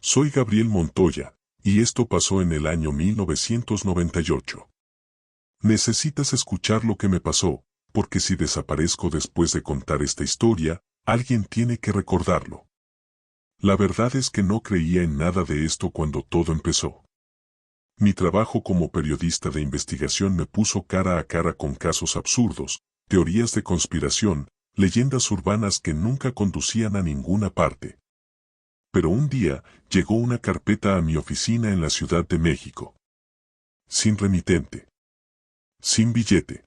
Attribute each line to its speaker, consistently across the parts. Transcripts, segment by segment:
Speaker 1: Soy Gabriel Montoya, y esto pasó en el año 1998. Necesitas escuchar lo que me pasó, porque si desaparezco después de contar esta historia, alguien tiene que recordarlo. La verdad es que no creía en nada de esto cuando todo empezó. Mi trabajo como periodista de investigación me puso cara a cara con casos absurdos, teorías de conspiración, leyendas urbanas que nunca conducían a ninguna parte. Pero un día, llegó una carpeta a mi oficina en la Ciudad de México. Sin remitente. Sin billete.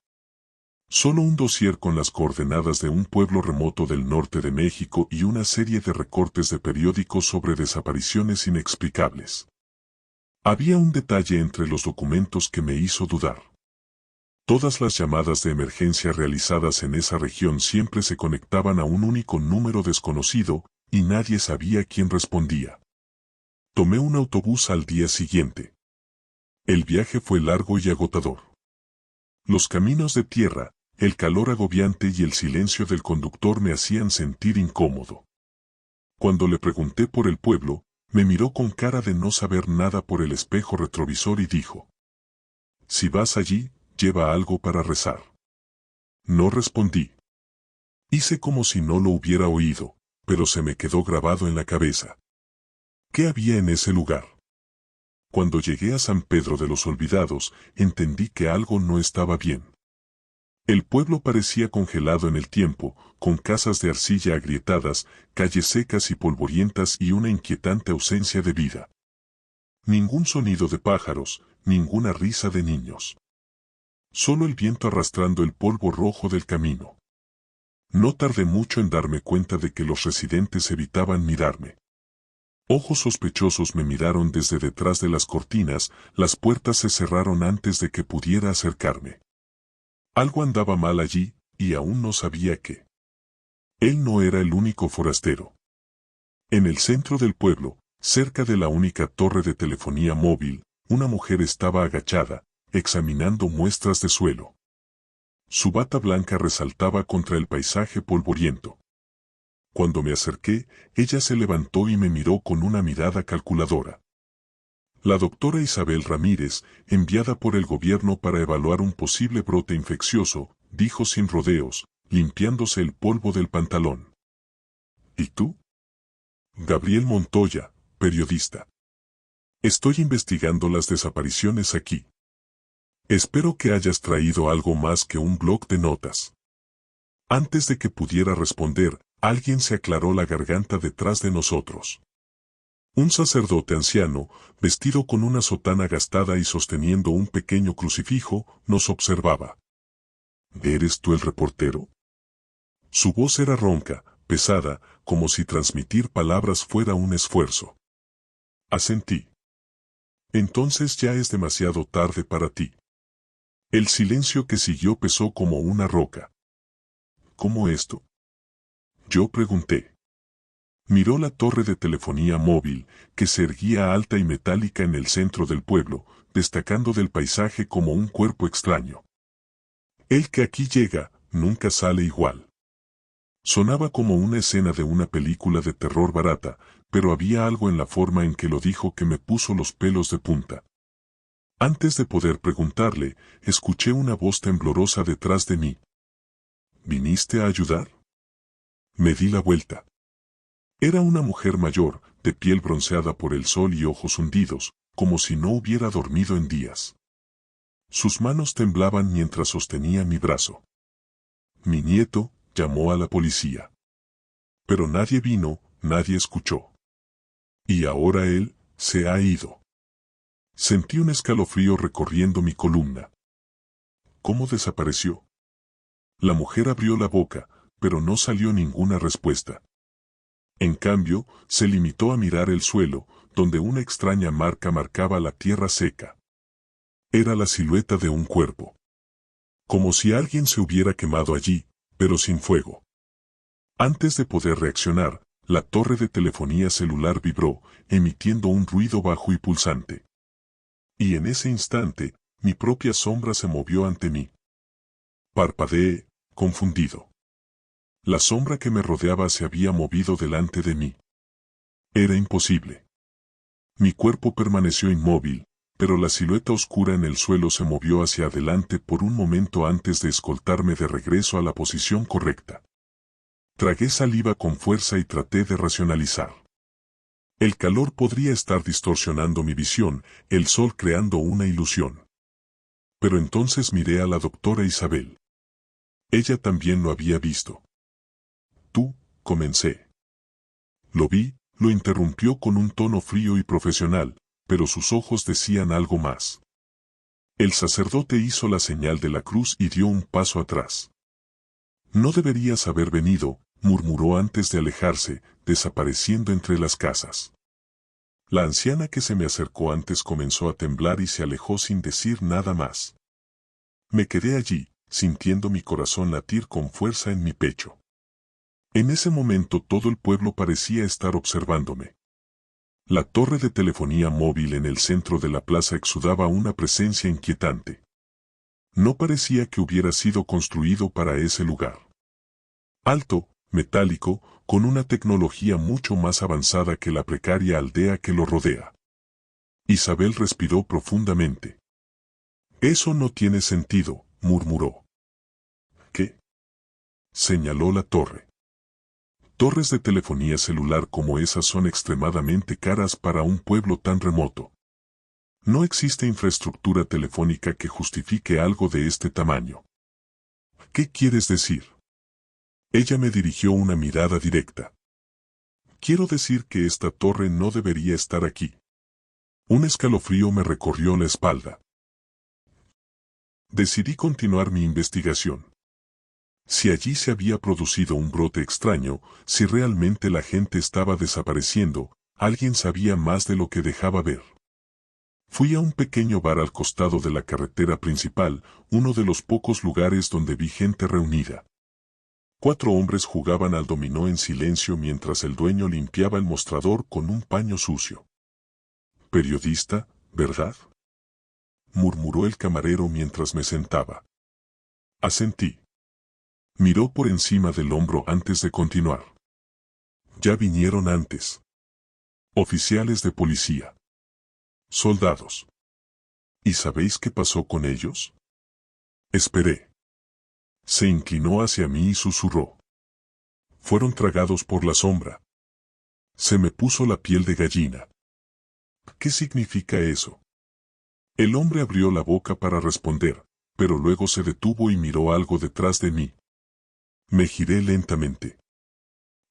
Speaker 1: Solo un dossier con las coordenadas de un pueblo remoto del norte de México y una serie de recortes de periódicos sobre desapariciones inexplicables. Había un detalle entre los documentos que me hizo dudar. Todas las llamadas de emergencia realizadas en esa región siempre se conectaban a un único número desconocido, y nadie sabía quién respondía. Tomé un autobús al día siguiente. El viaje fue largo y agotador. Los caminos de tierra, el calor agobiante y el silencio del conductor me hacían sentir incómodo. Cuando le pregunté por el pueblo, me miró con cara de no saber nada por el espejo retrovisor y dijo: «Si vas allí, lleva algo para rezar». No respondí. Hice como si no lo hubiera oído, pero se me quedó grabado en la cabeza. ¿Qué había en ese lugar? Cuando llegué a San Pedro de los Olvidados, entendí que algo no estaba bien. El pueblo parecía congelado en el tiempo, con casas de arcilla agrietadas, calles secas y polvorientas y una inquietante ausencia de vida. Ningún sonido de pájaros, ninguna risa de niños. Solo el viento arrastrando el polvo rojo del camino. No tardé mucho en darme cuenta de que los residentes evitaban mirarme. Ojos sospechosos me miraron desde detrás de las cortinas, las puertas se cerraron antes de que pudiera acercarme. Algo andaba mal allí, y aún no sabía qué. Él no era el único forastero. En el centro del pueblo, cerca de la única torre de telefonía móvil, una mujer estaba agachada, examinando muestras de suelo. Su bata blanca resaltaba contra el paisaje polvoriento. Cuando me acerqué, ella se levantó y me miró con una mirada calculadora. La doctora Isabel Ramírez, enviada por el gobierno para evaluar un posible brote infeccioso, dijo sin rodeos, limpiándose el polvo del pantalón. ¿Y tú? Gabriel Montoya, periodista. Estoy investigando las desapariciones aquí. Espero que hayas traído algo más que un bloc de notas. Antes de que pudiera responder, alguien se aclaró la garganta detrás de nosotros. Un sacerdote anciano, vestido con una sotana gastada y sosteniendo un pequeño crucifijo, nos observaba. ¿Eres tú el reportero? Su voz era ronca, pesada, como si transmitir palabras fuera un esfuerzo. Asentí. Entonces ya es demasiado tarde para ti. El silencio que siguió pesó como una roca. ¿Cómo esto? Yo pregunté. Miró la torre de telefonía móvil, que se erguía alta y metálica en el centro del pueblo, destacando del paisaje como un cuerpo extraño. El que aquí llega, nunca sale igual. Sonaba como una escena de una película de terror barata, pero había algo en la forma en que lo dijo que me puso los pelos de punta. Antes de poder preguntarle, escuché una voz temblorosa detrás de mí. ¿Viniste a ayudar? Me di la vuelta. Era una mujer mayor, de piel bronceada por el sol y ojos hundidos, como si no hubiera dormido en días. Sus manos temblaban mientras sostenía mi brazo. Mi nieto llamó a la policía. Pero nadie vino, nadie escuchó. Y ahora él se ha ido. Sentí un escalofrío recorriendo mi columna. ¿Cómo desapareció? La mujer abrió la boca, pero no salió ninguna respuesta. En cambio, se limitó a mirar el suelo, donde una extraña marca marcaba la tierra seca. Era la silueta de un cuerpo. Como si alguien se hubiera quemado allí, pero sin fuego. Antes de poder reaccionar, la torre de telefonía celular vibró, emitiendo un ruido bajo y pulsante. Y en ese instante, mi propia sombra se movió ante mí. Parpadeé, confundido. La sombra que me rodeaba se había movido delante de mí. Era imposible. Mi cuerpo permaneció inmóvil, pero la silueta oscura en el suelo se movió hacia adelante por un momento antes de escoltarme de regreso a la posición correcta. Tragué saliva con fuerza y traté de racionalizar. El calor podría estar distorsionando mi visión, el sol creando una ilusión. Pero entonces miré a la doctora Isabel. Ella también lo había visto. Tú, comencé. Lo vi, lo interrumpió con un tono frío y profesional, pero sus ojos decían algo más. El sacerdote hizo la señal de la cruz y dio un paso atrás. No deberías haber venido, murmuró antes de alejarse, desapareciendo entre las casas. La anciana que se me acercó antes comenzó a temblar y se alejó sin decir nada más. Me quedé allí, sintiendo mi corazón latir con fuerza en mi pecho. En ese momento todo el pueblo parecía estar observándome. La torre de telefonía móvil en el centro de la plaza exudaba una presencia inquietante. No parecía que hubiera sido construido para ese lugar. Alto, metálico, con una tecnología mucho más avanzada que la precaria aldea que lo rodea. Isabel respiró profundamente. Eso no tiene sentido, murmuró. ¿Qué? Señaló la torre. Torres de telefonía celular como esas son extremadamente caras para un pueblo tan remoto. No existe infraestructura telefónica que justifique algo de este tamaño. ¿Qué quieres decir? Ella me dirigió una mirada directa. Quiero decir que esta torre no debería estar aquí. Un escalofrío me recorrió la espalda. Decidí continuar mi investigación. Si allí se había producido un brote extraño, si realmente la gente estaba desapareciendo, alguien sabía más de lo que dejaba ver. Fui a un pequeño bar al costado de la carretera principal, uno de los pocos lugares donde vi gente reunida. 4 hombres jugaban al dominó en silencio mientras el dueño limpiaba el mostrador con un paño sucio. «Periodista, ¿verdad?», murmuró el camarero mientras me sentaba. Asentí. Miró por encima del hombro antes de continuar. Ya vinieron antes. Oficiales de policía. Soldados. ¿Y sabéis qué pasó con ellos? Esperé. Se inclinó hacia mí y susurró. Fueron tragados por la sombra. Se me puso la piel de gallina. ¿Qué significa eso? El hombre abrió la boca para responder, pero luego se detuvo y miró algo detrás de mí. Me giré lentamente.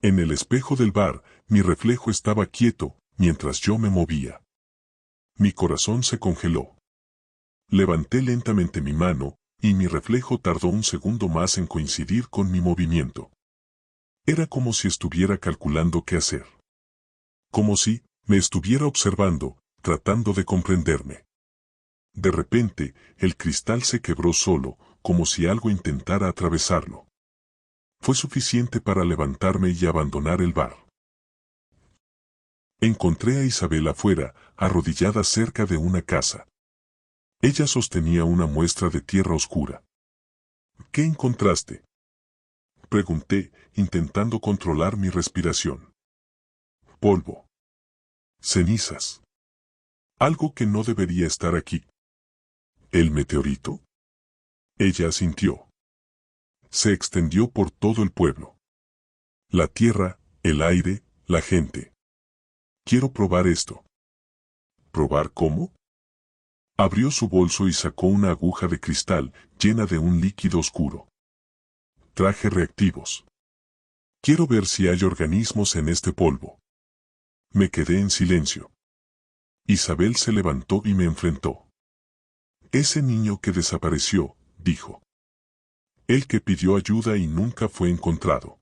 Speaker 1: En el espejo del bar, mi reflejo estaba quieto, mientras yo me movía. Mi corazón se congeló. Levanté lentamente mi mano, y mi reflejo tardó un segundo más en coincidir con mi movimiento. Era como si estuviera calculando qué hacer. Como si me estuviera observando, tratando de comprenderme. De repente, el cristal se quebró solo, como si algo intentara atravesarlo. Fue suficiente para levantarme y abandonar el bar. Encontré a Isabel afuera, arrodillada cerca de una casa. Ella sostenía una muestra de tierra oscura. ¿Qué encontraste?, pregunté, intentando controlar mi respiración. Polvo. Cenizas. Algo que no debería estar aquí. ¿El meteorito? Ella asintió. Se extendió por todo el pueblo. La tierra, el aire, la gente. Quiero probar esto. ¿Probar cómo? Abrió su bolso y sacó una aguja de cristal, llena de un líquido oscuro. Traje reactivos. Quiero ver si hay organismos en este polvo. Me quedé en silencio. Isabel se levantó y me enfrentó. Ese niño que desapareció, dijo. El que pidió ayuda y nunca fue encontrado.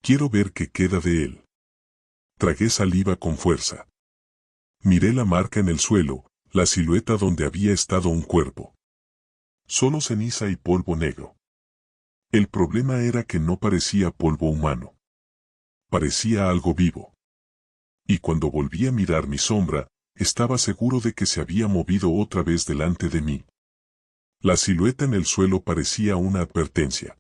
Speaker 1: Quiero ver qué queda de él. Tragué saliva con fuerza. Miré la marca en el suelo, la silueta donde había estado un cuerpo. Solo ceniza y polvo negro. El problema era que no parecía polvo humano. Parecía algo vivo. Y cuando volví a mirar mi sombra, estaba seguro de que se había movido otra vez delante de mí. La silueta en el suelo parecía una advertencia.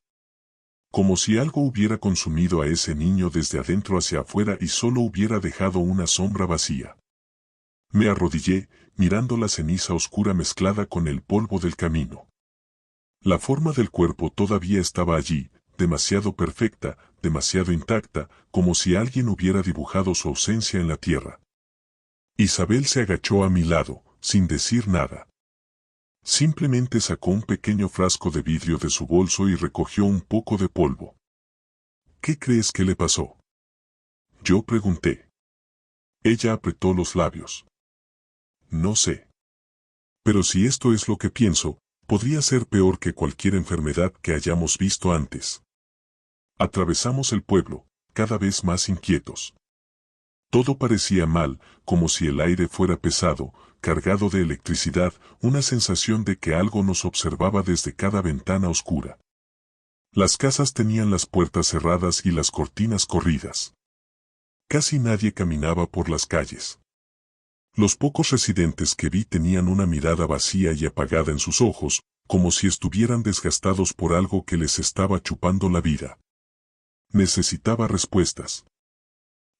Speaker 1: como si algo hubiera consumido a ese niño desde adentro hacia afuera y solo hubiera dejado una sombra vacía. Me arrodillé, mirando la ceniza oscura mezclada con el polvo del camino. La forma del cuerpo todavía estaba allí, demasiado perfecta, demasiado intacta, como si alguien hubiera dibujado su ausencia en la tierra. Isabel se agachó a mi lado, sin decir nada. Simplemente sacó un pequeño frasco de vidrio de su bolso y recogió un poco de polvo. ¿Qué crees que le pasó? Yo pregunté. Ella apretó los labios. No sé. Pero si esto es lo que pienso, podría ser peor que cualquier enfermedad que hayamos visto antes. Atravesamos el pueblo, cada vez más inquietos. Todo parecía mal, como si el aire fuera pesado, cargado de electricidad, una sensación de que algo nos observaba desde cada ventana oscura. Las casas tenían las puertas cerradas y las cortinas corridas. Casi nadie caminaba por las calles. Los pocos residentes que vi tenían una mirada vacía y apagada en sus ojos, como si estuvieran desgastados por algo que les estaba chupando la vida. Necesitaba respuestas.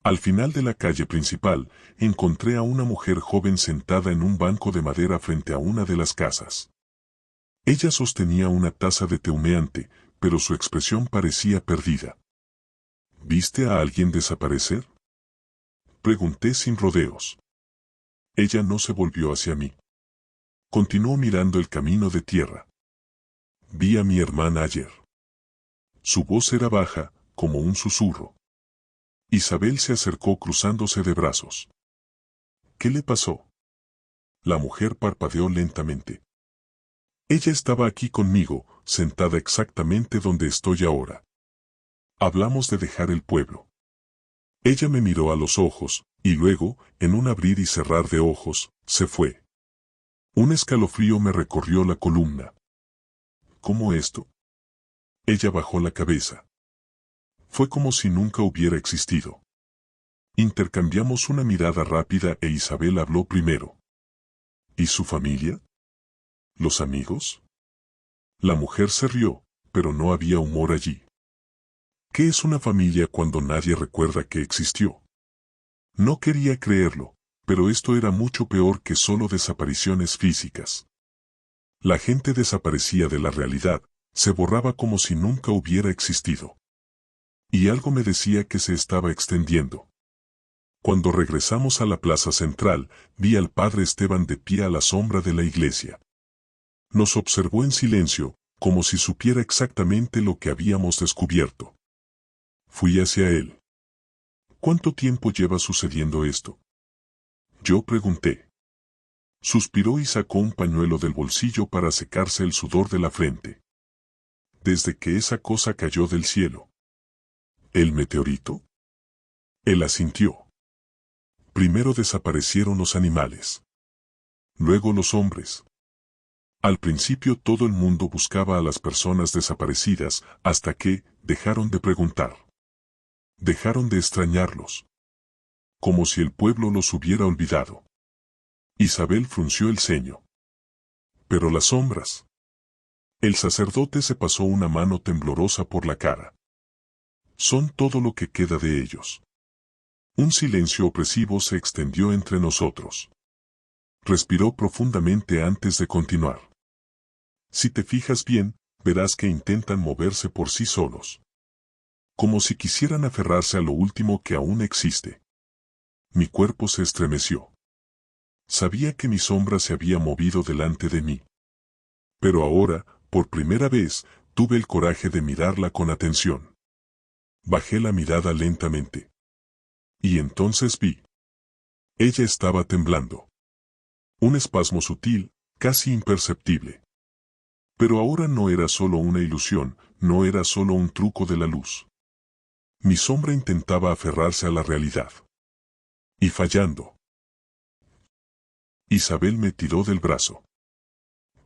Speaker 1: Al final de la calle principal, encontré a una mujer joven sentada en un banco de madera frente a una de las casas. Ella sostenía una taza de té humeante, pero su expresión parecía perdida. ¿Viste a alguien desaparecer? Pregunté sin rodeos. Ella no se volvió hacia mí. Continuó mirando el camino de tierra. Vi a mi hermana ayer. Su voz era baja, como un susurro. Isabel se acercó cruzándose de brazos. ¿Qué le pasó? La mujer parpadeó lentamente. Ella estaba aquí conmigo, sentada exactamente donde estoy ahora. Hablamos de dejar el pueblo. Ella me miró a los ojos, y luego, en un abrir y cerrar de ojos, se fue. Un escalofrío me recorrió la columna. ¿Cómo esto? Ella bajó la cabeza. Fue como si nunca hubiera existido. Intercambiamos una mirada rápida e Isabel habló primero. ¿Y su familia? ¿Los amigos? La mujer se rió, pero no había humor allí. ¿Qué es una familia cuando nadie recuerda que existió? No quería creerlo, pero esto era mucho peor que solo desapariciones físicas. La gente desaparecía de la realidad, se borraba como si nunca hubiera existido. Y algo me decía que se estaba extendiendo. Cuando regresamos a la plaza central, vi al padre Esteban de pie a la sombra de la iglesia. Nos observó en silencio, como si supiera exactamente lo que habíamos descubierto. Fui hacia él. ¿Cuánto tiempo lleva sucediendo esto? Yo pregunté. Suspiró y sacó un pañuelo del bolsillo para secarse el sudor de la frente. Desde que esa cosa cayó del cielo. ¿El meteorito? Él asintió. Primero desaparecieron los animales. Luego los hombres. Al principio todo el mundo buscaba a las personas desaparecidas, hasta que dejaron de preguntar. Dejaron de extrañarlos. Como si el pueblo los hubiera olvidado. Isabel frunció el ceño. Pero las sombras. El sacerdote se pasó una mano temblorosa por la cara. Son todo lo que queda de ellos. Un silencio opresivo se extendió entre nosotros. Respiró profundamente antes de continuar. Si te fijas bien, verás que intentan moverse por sí solos. Como si quisieran aferrarse a lo último que aún existe. Mi cuerpo se estremeció. Sabía que mi sombra se había movido delante de mí. Pero ahora, por primera vez, tuve el coraje de mirarla con atención. Bajé la mirada lentamente. Y entonces vi. Ella estaba temblando. Un espasmo sutil, casi imperceptible. Pero ahora no era solo una ilusión, no era solo un truco de la luz. Mi sombra intentaba aferrarse a la realidad. Y fallando. Isabel me tiró del brazo.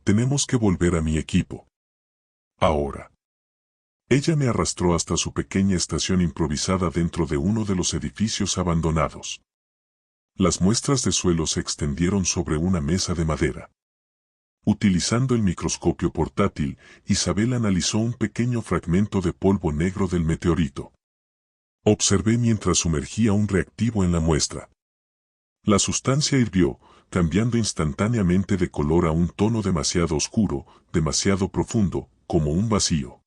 Speaker 1: Tenemos que volver a mi equipo. Ahora. Ella me arrastró hasta su pequeña estación improvisada dentro de uno de los edificios abandonados. Las muestras de suelo se extendieron sobre una mesa de madera. Utilizando el microscopio portátil, Isabel analizó un pequeño fragmento de polvo negro del meteorito. Observé mientras sumergía un reactivo en la muestra. La sustancia hirvió, cambiando instantáneamente de color a un tono demasiado oscuro, demasiado profundo, como un vacío.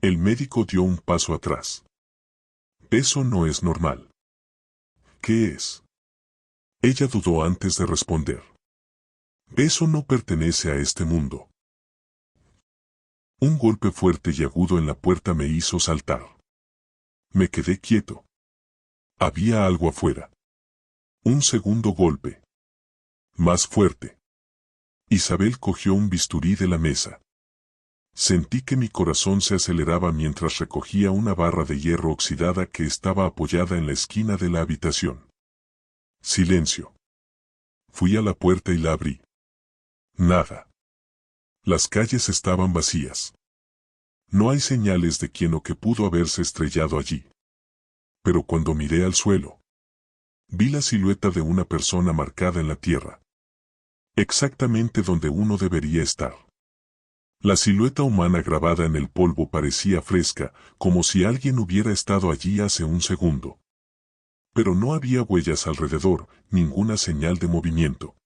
Speaker 1: El médico dio un paso atrás. Eso no es normal. ¿Qué es? Ella dudó antes de responder. Eso no pertenece a este mundo. Un golpe fuerte y agudo en la puerta me hizo saltar. Me quedé quieto. Había algo afuera. Un segundo golpe. Más fuerte. Isabel cogió un bisturí de la mesa. Sentí que mi corazón se aceleraba mientras recogía una barra de hierro oxidada que estaba apoyada en la esquina de la habitación. Silencio. Fui a la puerta y la abrí. Nada. Las calles estaban vacías. No hay señales de quién o qué pudo haberse estrellado allí. Pero cuando miré al suelo, vi la silueta de una persona marcada en la tierra. Exactamente donde uno debería estar. La silueta humana grabada en el polvo parecía fresca, como si alguien hubiera estado allí hace un segundo. Pero no había huellas alrededor, ninguna señal de movimiento.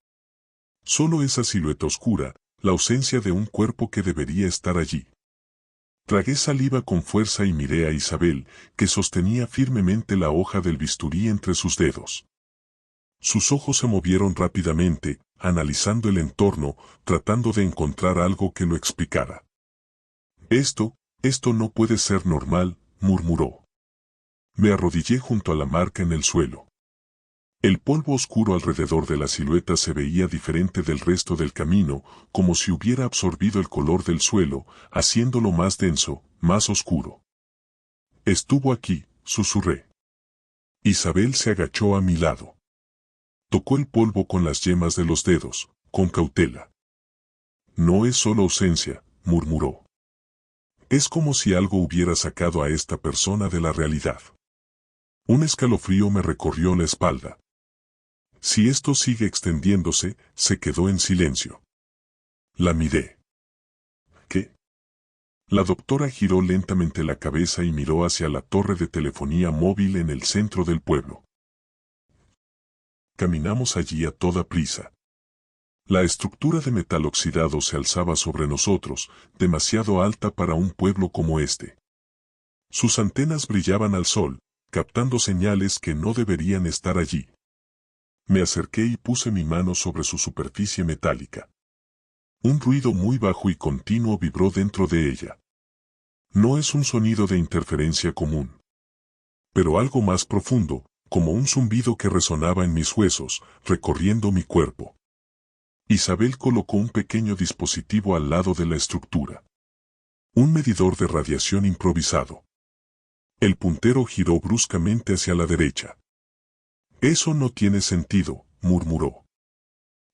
Speaker 1: Solo esa silueta oscura, la ausencia de un cuerpo que debería estar allí. Tragué saliva con fuerza y miré a Isabel, que sostenía firmemente la hoja del bisturí entre sus dedos. Sus ojos se movieron rápidamente, analizando el entorno, tratando de encontrar algo que lo explicara. Esto no puede ser normal, murmuró. Me arrodillé junto a la marca en el suelo. El polvo oscuro alrededor de la silueta se veía diferente del resto del camino, como si hubiera absorbido el color del suelo, haciéndolo más denso, más oscuro. Estuvo aquí, susurré. Isabel se agachó a mi lado. Tocó el polvo con las yemas de los dedos, con cautela. No es solo ausencia, murmuró. Es como si algo hubiera sacado a esta persona de la realidad. Un escalofrío me recorrió la espalda. Si esto sigue extendiéndose, se quedó en silencio. La miré. ¿Qué? La doctora giró lentamente la cabeza y miró hacia la torre de telefonía móvil en el centro del pueblo. Caminamos allí a toda prisa. La estructura de metal oxidado se alzaba sobre nosotros, demasiado alta para un pueblo como este. Sus antenas brillaban al sol, captando señales que no deberían estar allí. Me acerqué y puse mi mano sobre su superficie metálica. Un ruido muy bajo y continuo vibró dentro de ella. No es un sonido de interferencia común. Pero algo más profundo, como un zumbido que resonaba en mis huesos, recorriendo mi cuerpo. Isabel colocó un pequeño dispositivo al lado de la estructura. Un medidor de radiación improvisado. El puntero giró bruscamente hacia la derecha. Eso no tiene sentido, murmuró.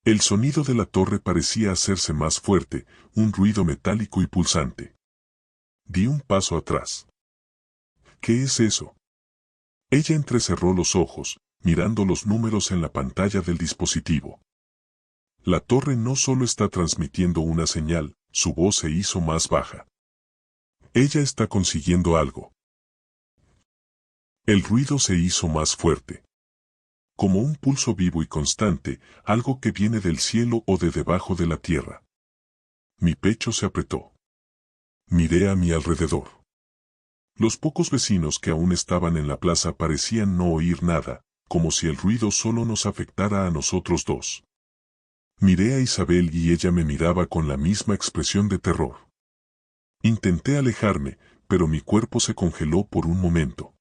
Speaker 1: El sonido de la torre parecía hacerse más fuerte, un ruido metálico y pulsante. Di un paso atrás. ¿Qué es eso? Ella entrecerró los ojos, mirando los números en la pantalla del dispositivo. La torre no solo está transmitiendo una señal, su voz se hizo más baja. Ella está consiguiendo algo. El ruido se hizo más fuerte. Como un pulso vivo y constante, algo que viene del cielo o de debajo de la tierra. Mi pecho se apretó. Miré a mi alrededor. Los pocos vecinos que aún estaban en la plaza parecían no oír nada, como si el ruido solo nos afectara a nosotros dos. Miré a Isabel y ella me miraba con la misma expresión de terror. Intenté alejarme, pero mi cuerpo se congeló por un momento.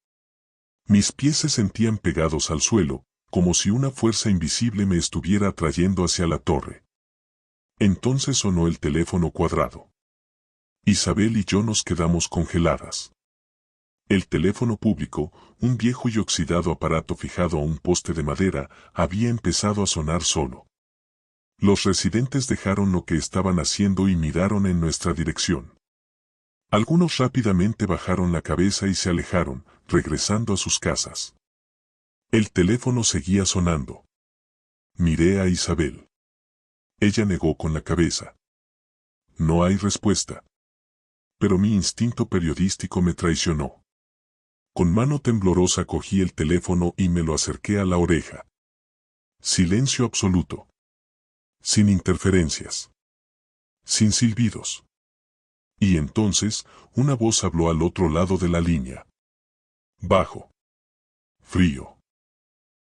Speaker 1: Mis pies se sentían pegados al suelo, como si una fuerza invisible me estuviera atrayendo hacia la torre. Entonces sonó el teléfono cuadrado. Isabel y yo nos quedamos congeladas. El teléfono público, un viejo y oxidado aparato fijado a un poste de madera, había empezado a sonar solo. Los residentes dejaron lo que estaban haciendo y miraron en nuestra dirección. Algunos rápidamente bajaron la cabeza y se alejaron, regresando a sus casas. El teléfono seguía sonando. Miré a Isabel. Ella negó con la cabeza. No hay respuesta. Pero mi instinto periodístico me traicionó. Con mano temblorosa cogí el teléfono y me lo acerqué a la oreja. Silencio absoluto. Sin interferencias. Sin silbidos. Y entonces, una voz habló al otro lado de la línea. Bajo. Frío.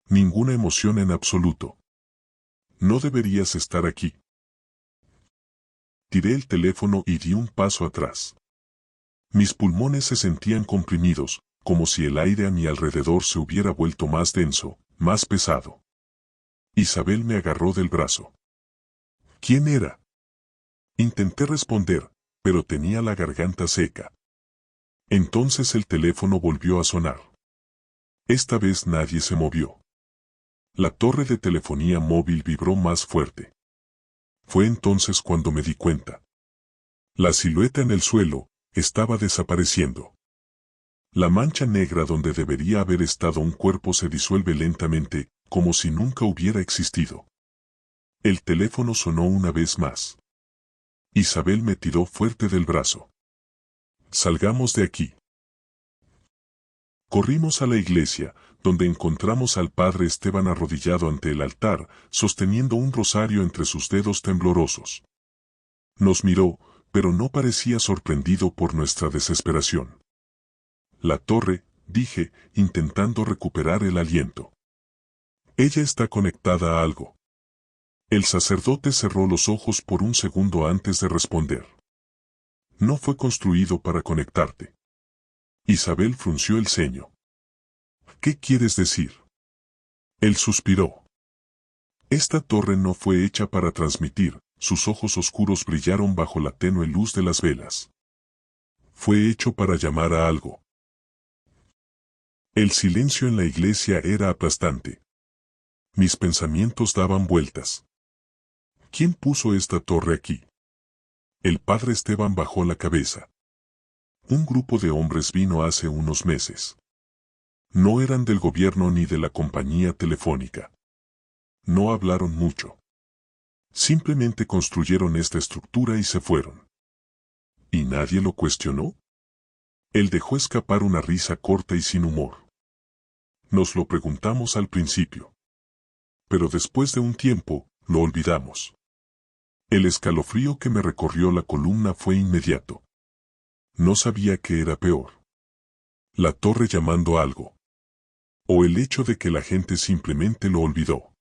Speaker 1: Ninguna emoción en absoluto. No deberías estar aquí. Tiré el teléfono y di un paso atrás. Mis pulmones se sentían comprimidos, como si el aire a mi alrededor se hubiera vuelto más denso, más pesado. Isabel me agarró del brazo. ¿Quién era? Intenté responder, pero tenía la garganta seca. Entonces el teléfono volvió a sonar. Esta vez nadie se movió. La torre de telefonía móvil vibró más fuerte. Fue entonces cuando me di cuenta. La silueta en el suelo estaba desapareciendo. La mancha negra donde debería haber estado un cuerpo se disuelve lentamente, como si nunca hubiera existido. El teléfono sonó una vez más. Isabel me tiró fuerte del brazo. Salgamos de aquí. Corrimos a la iglesia, donde encontramos al padre Esteban arrodillado ante el altar, sosteniendo un rosario entre sus dedos temblorosos. Nos miró, pero no parecía sorprendido por nuestra desesperación. La torre, dije, intentando recuperar el aliento. Ella está conectada a algo. El sacerdote cerró los ojos por un segundo antes de responder. No fue construido para conectarte. Isabel frunció el ceño. ¿Qué quieres decir? Él suspiró. Esta torre no fue hecha para transmitir, sus ojos oscuros brillaron bajo la tenue luz de las velas. Fue hecho para llamar a algo. El silencio en la iglesia era aplastante. Mis pensamientos daban vueltas. ¿Quién puso esta torre aquí? El padre Esteban bajó la cabeza. Un grupo de hombres vino hace unos meses. No eran del gobierno ni de la compañía telefónica. No hablaron mucho. Simplemente construyeron esta estructura y se fueron. ¿Y nadie lo cuestionó? Él dejó escapar una risa corta y sin humor. Nos lo preguntamos al principio. Pero después de un tiempo, lo olvidamos. El escalofrío que me recorrió la columna fue inmediato. No sabía qué era peor. La torre llamando algo. O el hecho de que la gente simplemente lo olvidó.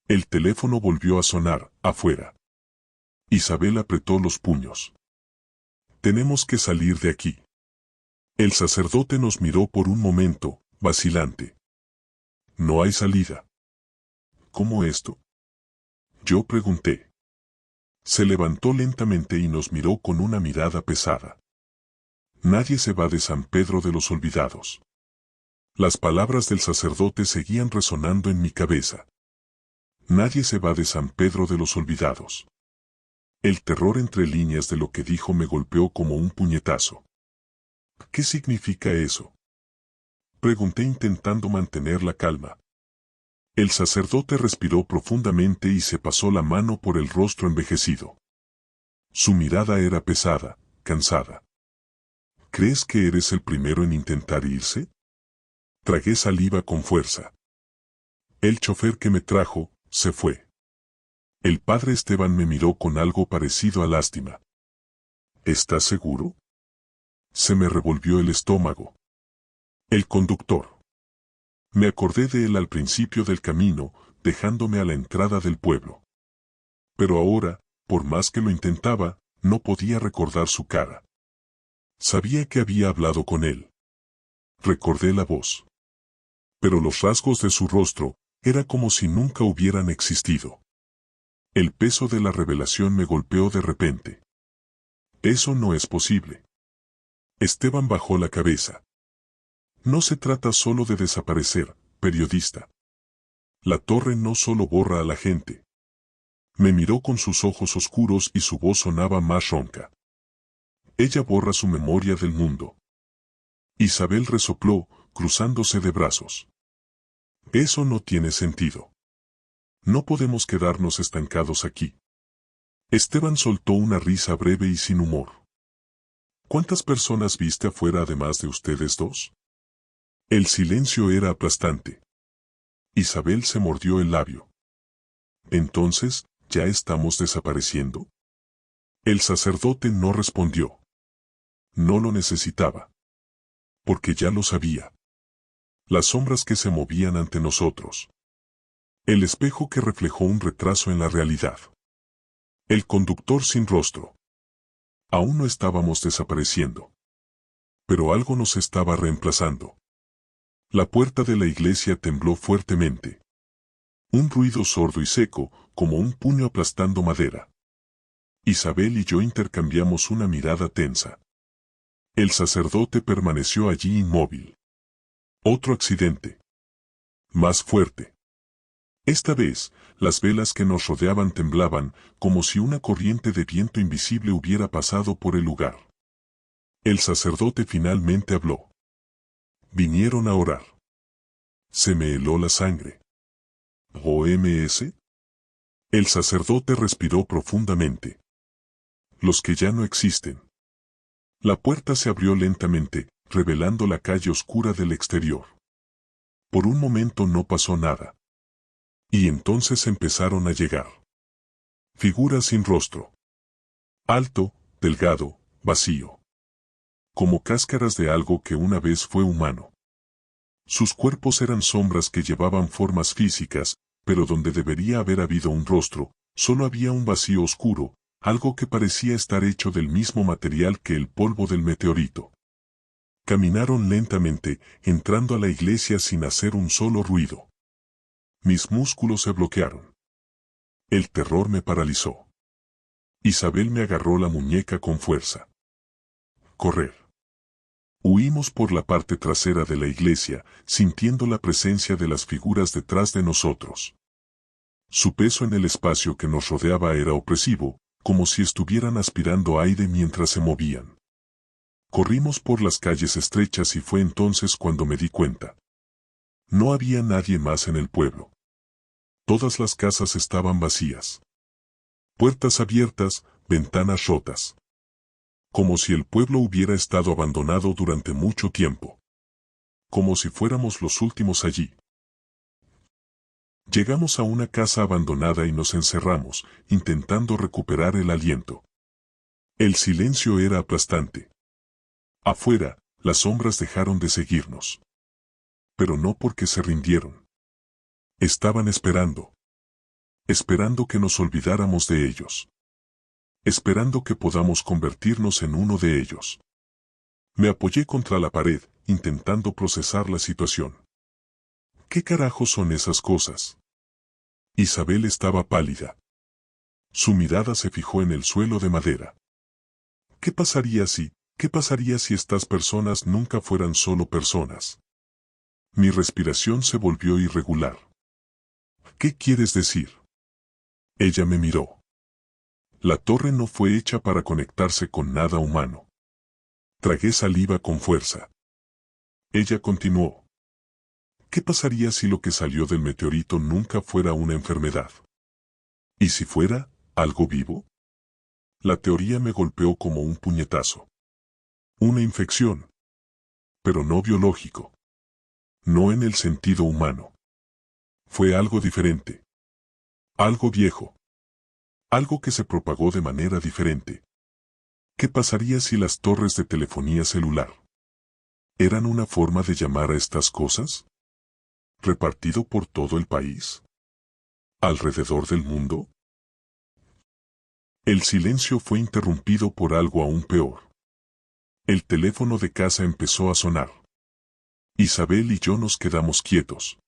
Speaker 1: El teléfono volvió a sonar, afuera. Isabel apretó los puños. Tenemos que salir de aquí. El sacerdote nos miró por un momento, vacilante. No hay salida. ¿Cómo esto? Yo pregunté. Se levantó lentamente y nos miró con una mirada pesada. Nadie se va de San Pedro de los Olvidados. Las palabras del sacerdote seguían resonando en mi cabeza. Nadie se va de San Pedro de los Olvidados. El terror entre líneas de lo que dijo me golpeó como un puñetazo. ¿Qué significa eso? Pregunté intentando mantener la calma. El sacerdote respiró profundamente y se pasó la mano por el rostro envejecido. Su mirada era pesada, cansada. ¿Crees que eres el primero en intentar irse? Tragué saliva con fuerza. El chofer que me trajo, se fue. El padre Esteban me miró con algo parecido a lástima. ¿Estás seguro? Se me revolvió el estómago. El conductor. Me acordé de él al principio del camino, dejándome a la entrada del pueblo. Pero ahora, por más que lo intentaba, no podía recordar su cara. Sabía que había hablado con él. Recordé la voz. Pero los rasgos de su rostro, era como si nunca hubieran existido. El peso de la revelación me golpeó de repente. Eso no es posible. Esteban bajó la cabeza. No se trata solo de desaparecer, periodista. La torre no solo borra a la gente. Me miró con sus ojos oscuros y su voz sonaba más ronca. Ella borra su memoria del mundo. Isabel resopló, cruzándose de brazos. Eso no tiene sentido. No podemos quedarnos estancados aquí. Esteban soltó una risa breve y sin humor. ¿Cuántas personas viste afuera además de ustedes dos? El silencio era aplastante. Isabel se mordió el labio. Entonces, ¿ya estamos desapareciendo? El sacerdote no respondió. No lo necesitaba. Porque ya lo sabía. Las sombras que se movían ante nosotros. El espejo que reflejó un retraso en la realidad. El conductor sin rostro. Aún no estábamos desapareciendo. Pero algo nos estaba reemplazando. La puerta de la iglesia tembló fuertemente. Un ruido sordo y seco, como un puño aplastando madera. Isabel y yo intercambiamos una mirada tensa. El sacerdote permaneció allí inmóvil. Otro accidente. Más fuerte. Esta vez, las velas que nos rodeaban temblaban, como si una corriente de viento invisible hubiera pasado por el lugar. El sacerdote finalmente habló. Vinieron a orar. Se me heló la sangre. ¿OMS? El sacerdote respiró profundamente. Los que ya no existen. La puerta se abrió lentamente, revelando la calle oscura del exterior. Por un momento no pasó nada. Y entonces empezaron a llegar. Figuras sin rostro. Alto, delgado, vacío. Como cáscaras de algo que una vez fue humano. Sus cuerpos eran sombras que llevaban formas físicas, pero donde debería haber habido un rostro, solo había un vacío oscuro, algo que parecía estar hecho del mismo material que el polvo del meteorito. Caminaron lentamente, entrando a la iglesia sin hacer un solo ruido. Mis músculos se bloquearon. El terror me paralizó. Isabel me agarró la muñeca con fuerza. Correr. Huimos por la parte trasera de la iglesia, sintiendo la presencia de las figuras detrás de nosotros. Su peso en el espacio que nos rodeaba era opresivo, como si estuvieran aspirando aire mientras se movían. Corrimos por las calles estrechas y fue entonces cuando me di cuenta. No había nadie más en el pueblo. Todas las casas estaban vacías. Puertas abiertas, ventanas rotas. Como si el pueblo hubiera estado abandonado durante mucho tiempo. Como si fuéramos los últimos allí. Llegamos a una casa abandonada y nos encerramos, intentando recuperar el aliento. El silencio era aplastante. Afuera, las sombras dejaron de seguirnos. Pero no porque se rindieron. Estaban esperando. Esperando que nos olvidáramos de ellos. Esperando que podamos convertirnos en uno de ellos. Me apoyé contra la pared, intentando procesar la situación. ¿Qué carajos son esas cosas? Isabel estaba pálida. Su mirada se fijó en el suelo de madera. ¿Qué pasaría si estas personas nunca fueran solo personas? Mi respiración se volvió irregular. ¿Qué quieres decir? Ella me miró. La torre no fue hecha para conectarse con nada humano. Tragué saliva con fuerza. Ella continuó. ¿Qué pasaría si lo que salió del meteorito nunca fuera una enfermedad? ¿Y si fuera algo vivo? La teoría me golpeó como un puñetazo. Una infección. Pero no biológico. No en el sentido humano. Fue algo diferente. Algo viejo. Algo que se propagó de manera diferente. ¿Qué pasaría si las torres de telefonía celular eran una forma de llamar a estas cosas? ¿Repartido por todo el país? ¿Alrededor del mundo? El silencio fue interrumpido por algo aún peor. El teléfono de casa empezó a sonar. Isabel y yo nos quedamos quietos.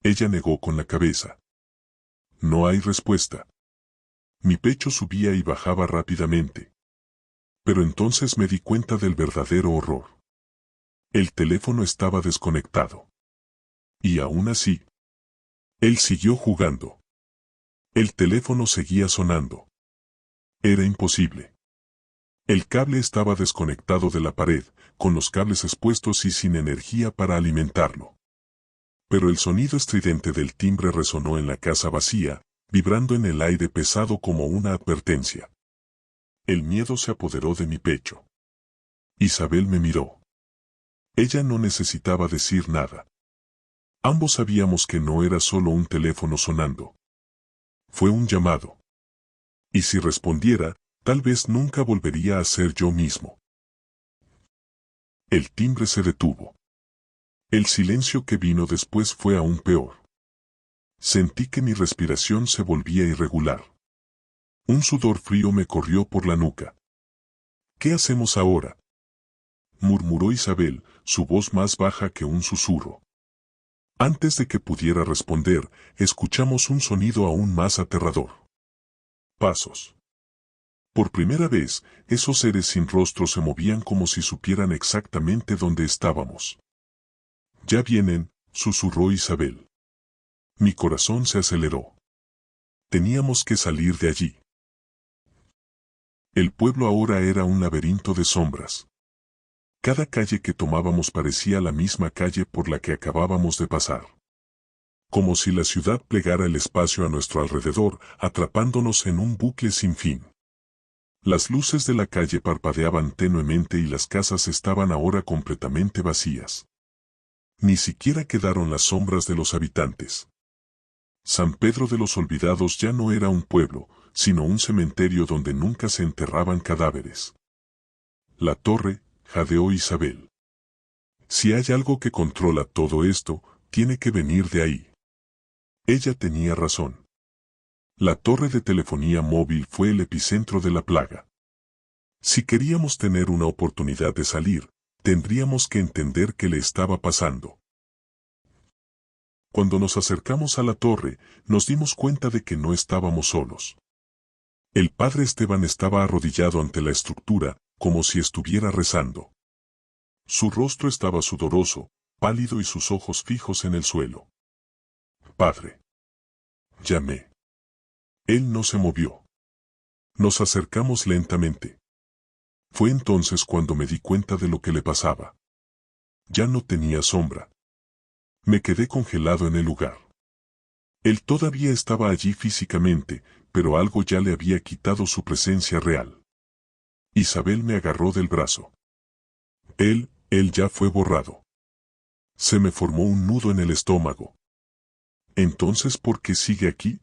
Speaker 1: Ella negó con la cabeza. No hay respuesta. Mi pecho subía y bajaba rápidamente. Pero entonces me di cuenta del verdadero horror. El teléfono estaba desconectado. Y aún así, él siguió jugando. El teléfono seguía sonando. Era imposible. El cable estaba desconectado de la pared, con los cables expuestos y sin energía para alimentarlo. Pero el sonido estridente del timbre resonó en la casa vacía, vibrando en el aire pesado como una advertencia. El miedo se apoderó de mi pecho. Isabel me miró. Ella no necesitaba decir nada. Ambos sabíamos que no era solo un teléfono sonando. Fue un llamado. Y si respondiera, tal vez nunca volvería a ser yo mismo. El timbre se detuvo. El silencio que vino después fue aún peor. Sentí que mi respiración se volvía irregular. Un sudor frío me corrió por la nuca. ¿Qué hacemos ahora?, murmuró Isabel, su voz más baja que un susurro. Antes de que pudiera responder, escuchamos un sonido aún más aterrador. Pasos. Por primera vez, esos seres sin rostro se movían como si supieran exactamente dónde estábamos. «Ya vienen», susurró Isabel. Mi corazón se aceleró. Teníamos que salir de allí. El pueblo ahora era un laberinto de sombras. Cada calle que tomábamos parecía la misma calle por la que acabábamos de pasar. Como si la ciudad plegara el espacio a nuestro alrededor, atrapándonos en un bucle sin fin. Las luces de la calle parpadeaban tenuemente y las casas estaban ahora completamente vacías. Ni siquiera quedaron las sombras de los habitantes. San Pedro de los Olvidados ya no era un pueblo, sino un cementerio donde nunca se enterraban cadáveres. La torre, jadeó Isabel. Si hay algo que controla todo esto, tiene que venir de ahí. Ella tenía razón. La torre de telefonía móvil fue el epicentro de la plaga. Si queríamos tener una oportunidad de salir, tendríamos que entender qué le estaba pasando. Cuando nos acercamos a la torre, nos dimos cuenta de que no estábamos solos. El padre Esteban estaba arrodillado ante la estructura, como si estuviera rezando. Su rostro estaba sudoroso, pálido y sus ojos fijos en el suelo. «Padre». Llamé. Él no se movió. Nos acercamos lentamente. Fue entonces cuando me di cuenta de lo que le pasaba. Ya no tenía sombra. Me quedé congelado en el lugar. Él todavía estaba allí físicamente, pero algo ya le había quitado su presencia real. Isabel me agarró del brazo. Él ya fue borrado. Se me formó un nudo en el estómago. ¿Entonces por qué sigue aquí?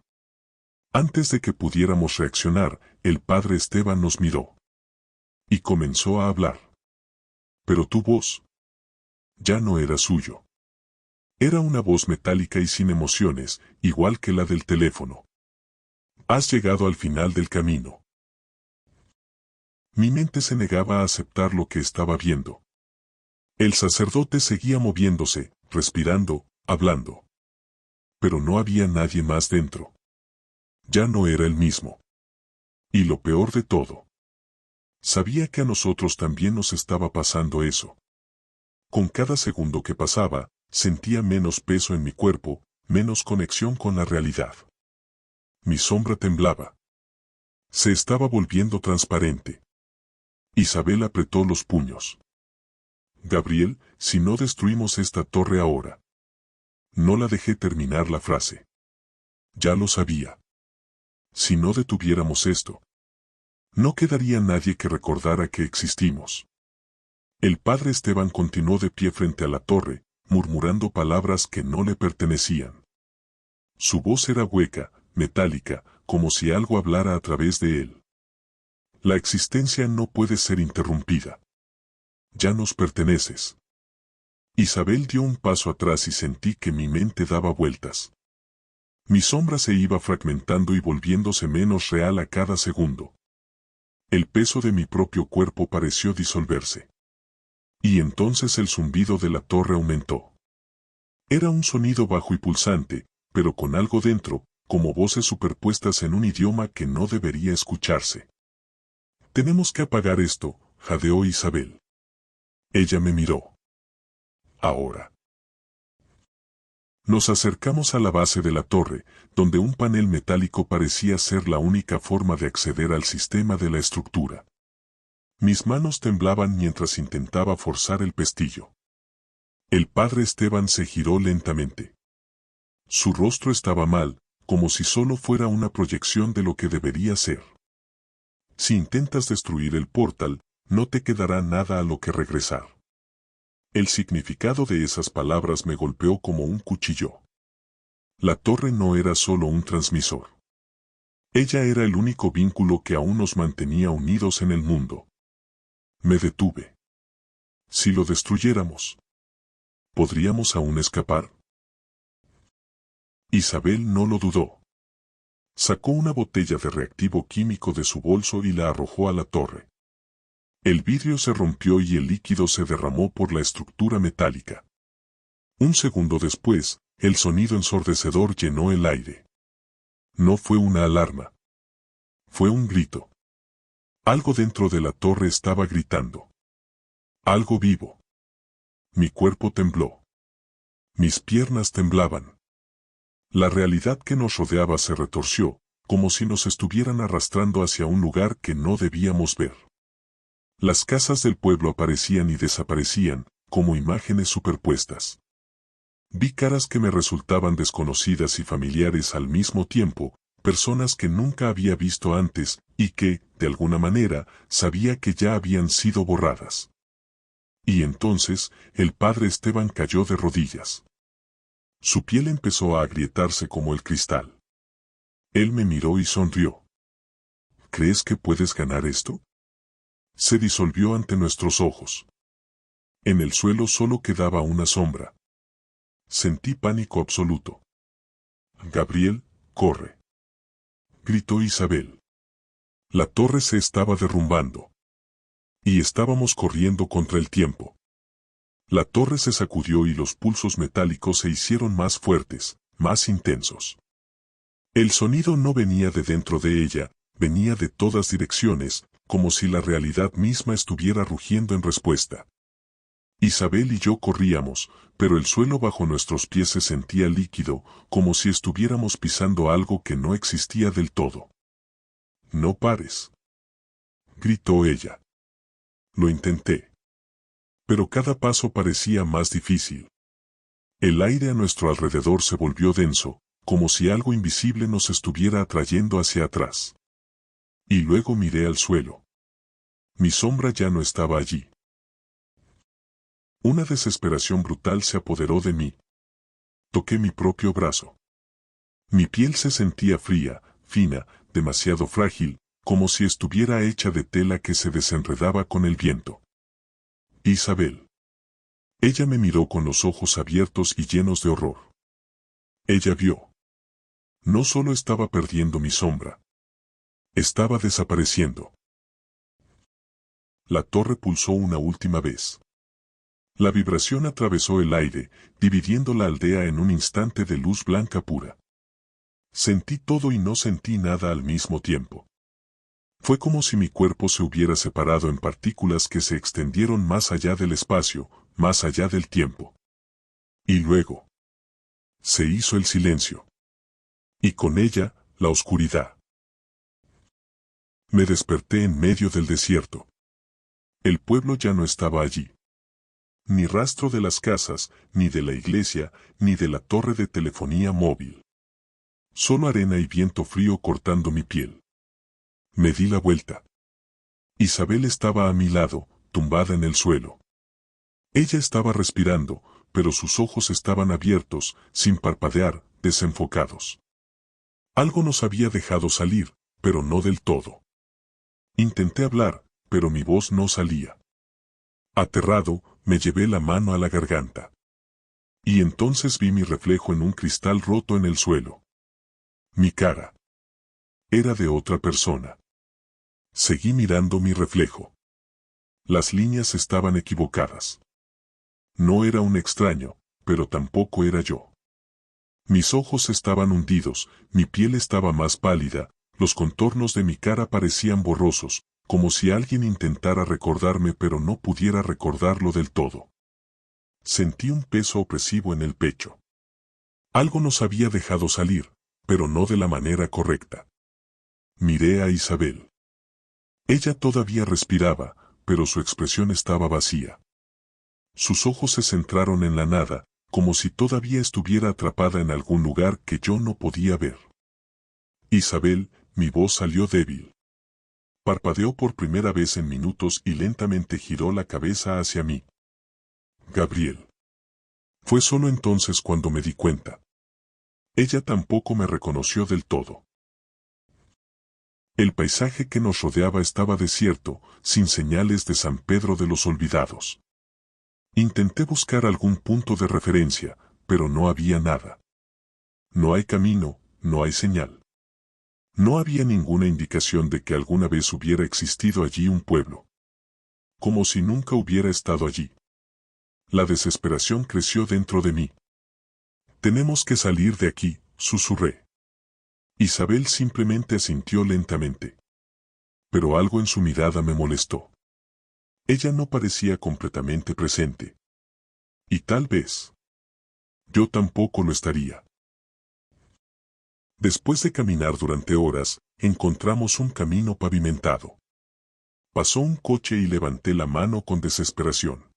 Speaker 1: Antes de que pudiéramos reaccionar, el padre Esteban nos miró. Y comenzó a hablar. Pero tu voz ya no era suyo. Era una voz metálica y sin emociones, igual que la del teléfono. Has llegado al final del camino. Mi mente se negaba a aceptar lo que estaba viendo. El sacerdote seguía moviéndose, respirando, hablando. Pero no había nadie más dentro. Ya no era el mismo. Y lo peor de todo. Sabía que a nosotros también nos estaba pasando eso. Con cada segundo que pasaba, sentía menos peso en mi cuerpo, menos conexión con la realidad. Mi sombra temblaba. Se estaba volviendo transparente. Isabel apretó los puños. Gabriel, si no destruimos esta torre ahora. No la dejé terminar la frase. Ya lo sabía. Si no detuviéramos esto, no quedaría nadie que recordara que existimos. El padre Esteban continuó de pie frente a la torre, murmurando palabras que no le pertenecían. Su voz era hueca, metálica, como si algo hablara a través de él. La existencia no puede ser interrumpida. Ya nos perteneces. Isabel dio un paso atrás y sentí que mi mente daba vueltas. Mi sombra se iba fragmentando y volviéndose menos real a cada segundo. El peso de mi propio cuerpo pareció disolverse. Y entonces el zumbido de la torre aumentó. Era un sonido bajo y pulsante, pero con algo dentro, como voces superpuestas en un idioma que no debería escucharse. Tenemos que apagar esto, jadeó Isabel. Ella me miró. Ahora. Nos acercamos a la base de la torre, donde un panel metálico parecía ser la única forma de acceder al sistema de la estructura. Mis manos temblaban mientras intentaba forzar el pestillo. El padre Esteban se giró lentamente. Su rostro estaba mal, como si solo fuera una proyección de lo que debería ser. Si intentas destruir el portal, no te quedará nada a lo que regresar. El significado de esas palabras me golpeó como un cuchillo. La torre no era solo un transmisor. Ella era el único vínculo que aún nos mantenía unidos en el mundo. Me detuve. Si lo destruyéramos, ¿podríamos aún escapar? Isabel no lo dudó. Sacó una botella de reactivo químico de su bolso y la arrojó a la torre. El vidrio se rompió y el líquido se derramó por la estructura metálica. Un segundo después, el sonido ensordecedor llenó el aire. No fue una alarma. Fue un grito. Algo dentro de la torre estaba gritando. Algo vivo. Mi cuerpo tembló. Mis piernas temblaban. La realidad que nos rodeaba se retorció, como si nos estuvieran arrastrando hacia un lugar que no debíamos ver. Las casas del pueblo aparecían y desaparecían, como imágenes superpuestas. Vi caras que me resultaban desconocidas y familiares al mismo tiempo, personas que nunca había visto antes, y que, de alguna manera, sabía que ya habían sido borradas. Y entonces, el padre Esteban cayó de rodillas. Su piel empezó a agrietarse como el cristal. Él me miró y sonrió. ¿Crees que puedes ganar esto? Se disolvió ante nuestros ojos. En el suelo solo quedaba una sombra. Sentí pánico absoluto. Gabriel, corre. Gritó Isabel. La torre se estaba derrumbando. Y estábamos corriendo contra el tiempo. La torre se sacudió y los pulsos metálicos se hicieron más fuertes, más intensos. El sonido no venía de dentro de ella, venía de todas direcciones, como si la realidad misma estuviera rugiendo en respuesta. Isabel y yo corríamos, pero el suelo bajo nuestros pies se sentía líquido, como si estuviéramos pisando algo que no existía del todo. «No pares», gritó ella. Lo intenté. Pero cada paso parecía más difícil. El aire a nuestro alrededor se volvió denso, como si algo invisible nos estuviera atrayendo hacia atrás. Y luego miré al suelo. Mi sombra ya no estaba allí. Una desesperación brutal se apoderó de mí. Toqué mi propio brazo. Mi piel se sentía fría, fina, demasiado frágil, como si estuviera hecha de tela que se desenredaba con el viento. Isabel. Ella me miró con los ojos abiertos y llenos de horror. Ella vio. No solo estaba perdiendo mi sombra. Estaba desapareciendo. La torre pulsó una última vez. La vibración atravesó el aire, dividiendo la aldea en un instante de luz blanca pura. Sentí todo y no sentí nada al mismo tiempo. Fue como si mi cuerpo se hubiera separado en partículas que se extendieron más allá del espacio, más allá del tiempo. Y luego se hizo el silencio. Y con ella, la oscuridad. Me desperté en medio del desierto. El pueblo ya no estaba allí. Ni rastro de las casas, ni de la iglesia, ni de la torre de telefonía móvil. Solo arena y viento frío cortando mi piel. Me di la vuelta. Isabel estaba a mi lado, tumbada en el suelo. Ella estaba respirando, pero sus ojos estaban abiertos, sin parpadear, desenfocados. Algo nos había dejado salir, pero no del todo. Intenté hablar, pero mi voz no salía. Aterrado, me llevé la mano a la garganta. Y entonces vi mi reflejo en un cristal roto en el suelo. Mi cara era de otra persona. Seguí mirando mi reflejo. Las líneas estaban equivocadas. No era un extraño, pero tampoco era yo. Mis ojos estaban hundidos, mi piel estaba más pálida, los contornos de mi cara parecían borrosos, como si alguien intentara recordarme pero no pudiera recordarlo del todo. Sentí un peso opresivo en el pecho. Algo nos había dejado salir, pero no de la manera correcta. Miré a Isabel. Ella todavía respiraba, pero su expresión estaba vacía. Sus ojos se centraron en la nada, como si todavía estuviera atrapada en algún lugar que yo no podía ver. Isabel, mi voz salió débil. Parpadeó por primera vez en minutos y lentamente giró la cabeza hacia mí. Gabriel. Fue solo entonces cuando me di cuenta. Ella tampoco me reconoció del todo. El paisaje que nos rodeaba estaba desierto, sin señales de San Pedro de los Olvidados. Intenté buscar algún punto de referencia, pero no había nada. No hay camino, no hay señal. No había ninguna indicación de que alguna vez hubiera existido allí un pueblo. Como si nunca hubiera estado allí. La desesperación creció dentro de mí. Tenemos que salir de aquí, susurré. Isabel simplemente asintió lentamente. Pero algo en su mirada me molestó. Ella no parecía completamente presente. Y tal vez yo tampoco lo estaría. Después de caminar durante horas, encontramos un camino pavimentado. Pasó un coche y levanté la mano con desesperación.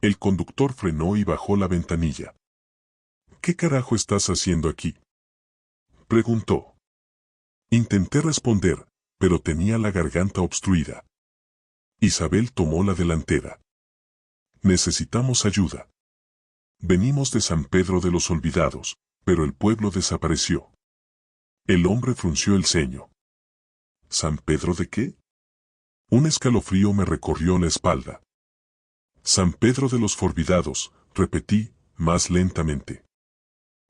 Speaker 1: El conductor frenó y bajó la ventanilla. ¿Qué carajo estás haciendo aquí?, preguntó. Intenté responder, pero tenía la garganta obstruida. Isabel tomó la delantera. Necesitamos ayuda. Venimos de San Pedro de los Olvidados, pero el pueblo desapareció. El hombre frunció el ceño. ¿San Pedro de qué? Un escalofrío me recorrió la espalda. San Pedro de los Olvidados, repetí, más lentamente.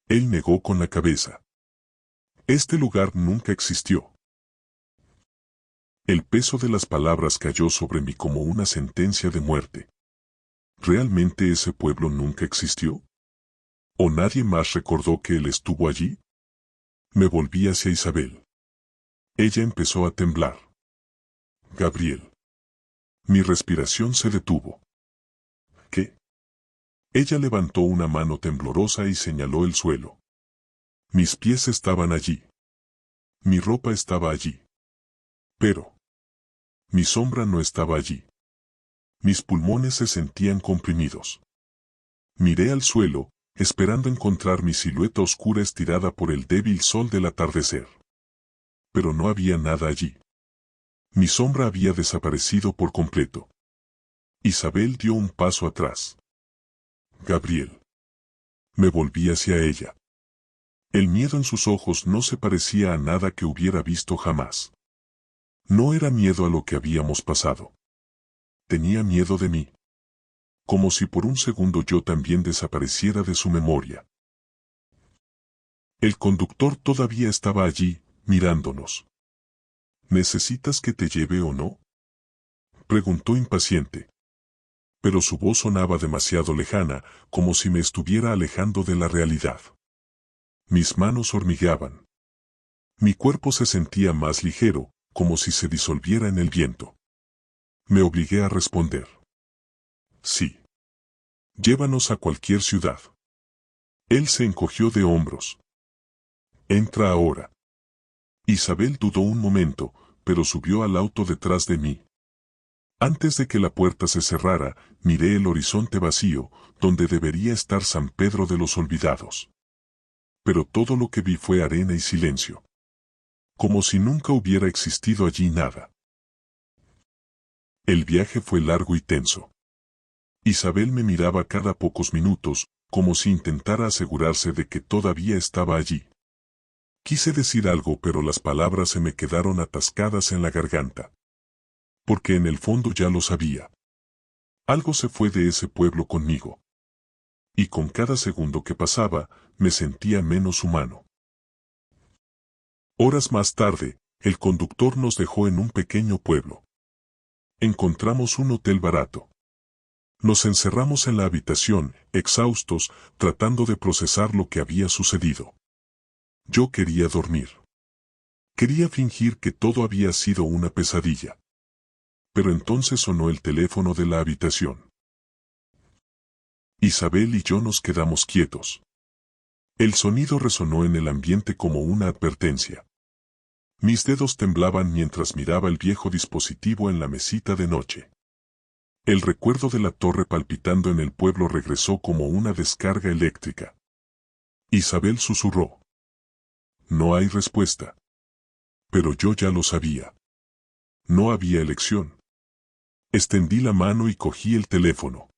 Speaker 1: Él negó con la cabeza. Este lugar nunca existió. El peso de las palabras cayó sobre mí como una sentencia de muerte. ¿Realmente ese pueblo nunca existió? ¿O nadie más recordó que él estuvo allí? Me volví hacia Isabel. Ella empezó a temblar. Gabriel. Mi respiración se detuvo. ¿Qué? Ella levantó una mano temblorosa y señaló el suelo. Mis pies estaban allí. Mi ropa estaba allí. Pero mi sombra no estaba allí. Mis pulmones se sentían comprimidos. Miré al suelo, esperando encontrar mi silueta oscura estirada por el débil sol del atardecer. Pero no había nada allí. Mi sombra había desaparecido por completo. Isabel dio un paso atrás. Gabriel. Me volví hacia ella. El miedo en sus ojos no se parecía a nada que hubiera visto jamás. No era miedo a lo que habíamos pasado. Tenía miedo de mí. Como si por un segundo yo también desapareciera de su memoria. El conductor todavía estaba allí, mirándonos. ¿Necesitas que te lleve o no?, preguntó impaciente. Pero su voz sonaba demasiado lejana, como si me estuviera alejando de la realidad. Mis manos hormigueaban. Mi cuerpo se sentía más ligero, como si se disolviera en el viento. Me obligué a responder. Sí. Llévanos a cualquier ciudad. Él se encogió de hombros. Entra ahora. Isabel dudó un momento, pero subió al auto detrás de mí. Antes de que la puerta se cerrara, miré el horizonte vacío, donde debería estar San Pedro de los Olvidados. Pero todo lo que vi fue arena y silencio. Como si nunca hubiera existido allí nada. El viaje fue largo y tenso. Isabel me miraba cada pocos minutos, como si intentara asegurarse de que todavía estaba allí. Quise decir algo, pero las palabras se me quedaron atascadas en la garganta. Porque en el fondo ya lo sabía. Algo se fue de ese pueblo conmigo. Y con cada segundo que pasaba, me sentía menos humano. Horas más tarde, el conductor nos dejó en un pequeño pueblo. Encontramos un hotel barato. Nos encerramos en la habitación, exhaustos, tratando de procesar lo que había sucedido. Yo quería dormir. Quería fingir que todo había sido una pesadilla. Pero entonces sonó el teléfono de la habitación. Isabel y yo nos quedamos quietos. El sonido resonó en el ambiente como una advertencia. Mis dedos temblaban mientras miraba el viejo dispositivo en la mesita de noche. El recuerdo de la torre palpitando en el pueblo regresó como una descarga eléctrica. Isabel susurró. No hay respuesta. Pero yo ya lo sabía. No había elección. Extendí la mano y cogí el teléfono.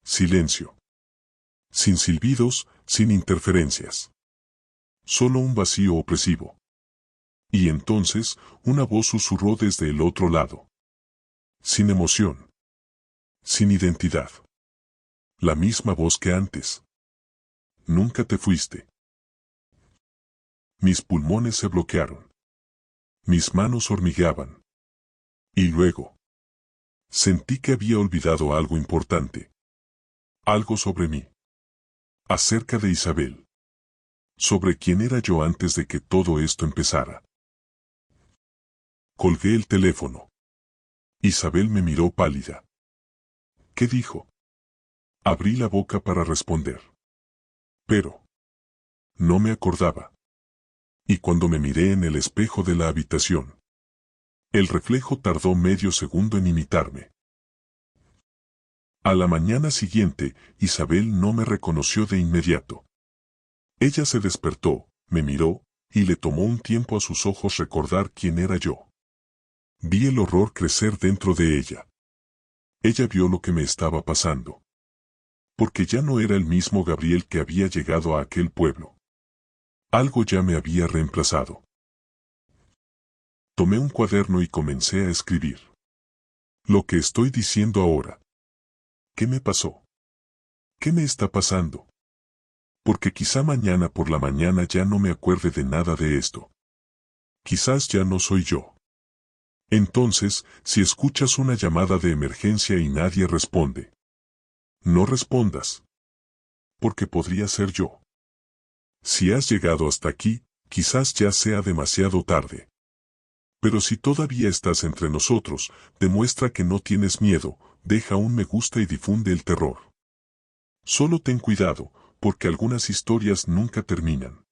Speaker 1: Silencio. Sin silbidos, sin interferencias. Solo un vacío opresivo. Y entonces, una voz susurró desde el otro lado. Sin emoción. Sin identidad. La misma voz que antes. Nunca te fuiste. Mis pulmones se bloquearon. Mis manos hormigueaban. Y luego. Sentí que había olvidado algo importante. Algo sobre mí. Acerca de Isabel. Sobre quién era yo antes de que todo esto empezara. Colgué el teléfono. Isabel me miró pálida. ¿Qué dijo? Abrí la boca para responder. Pero no me acordaba. Y cuando me miré en el espejo de la habitación, el reflejo tardó medio segundo en imitarme. A la mañana siguiente, Isabel no me reconoció de inmediato. Ella se despertó, me miró, y le tomó un tiempo a sus ojos recordar quién era yo. Vi el horror crecer dentro de ella. Ella vio lo que me estaba pasando. Porque ya no era el mismo Gabriel que había llegado a aquel pueblo. Algo ya me había reemplazado. Tomé un cuaderno y comencé a escribir. Lo que estoy diciendo ahora. ¿Qué me pasó? ¿Qué me está pasando? Porque quizá mañana por la mañana ya no me acuerde de nada de esto. Quizás ya no soy yo. Entonces, si escuchas una llamada de emergencia y nadie responde, no respondas. Porque podría ser yo. Si has llegado hasta aquí, quizás ya sea demasiado tarde. Pero si todavía estás entre nosotros, demuestra que no tienes miedo, deja un me gusta y difunde el terror. Solo ten cuidado, porque algunas historias nunca terminan.